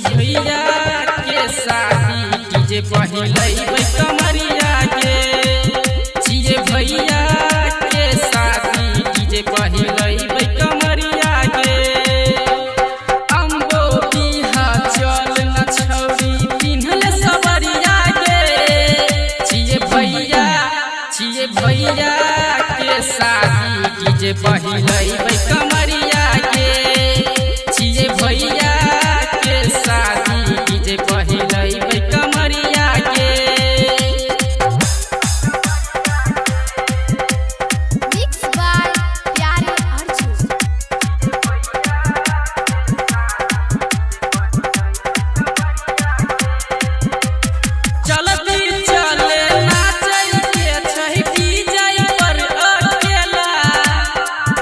भैया के शादी कीजे पहिलई कमरिया के छिए भैया के शादी कीजे पहिलई कमरिया के अम्बो बिहा चल न छौरी पिन्हले सबरिया के छिए भैया के शादी कीजे पहिलई कमरिया के छिए भैया शादी कीजे पहिलई कमरिया के मिक्स बाय प्यारे अर्जुन। चलती चले नाचै के छै की जाय पर अकेला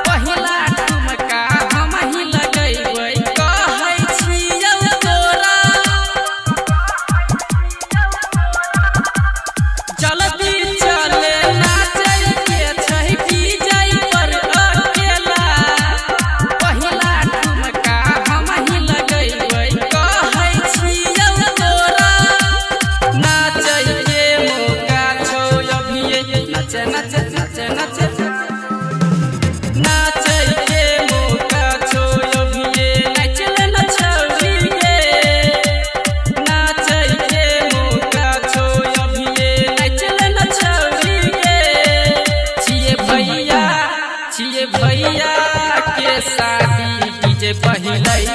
पहिला ठुमका हम ही लगैबै कहै छियौ तोरा। चलती चले नाचै के छै की जाय पर अकेला पहिला ठुमका हम ही लगैबै कहै छियौ तोरा। नाचै के मौका छौ अभिये नाच नाच नाच नाच नाचै के मौका छौ अभिये नाच ले न छौरी गे नाचै के मौका छौ अभिये नाच ले न छौरी गे छिए भैया के शादी कीजे पहिलई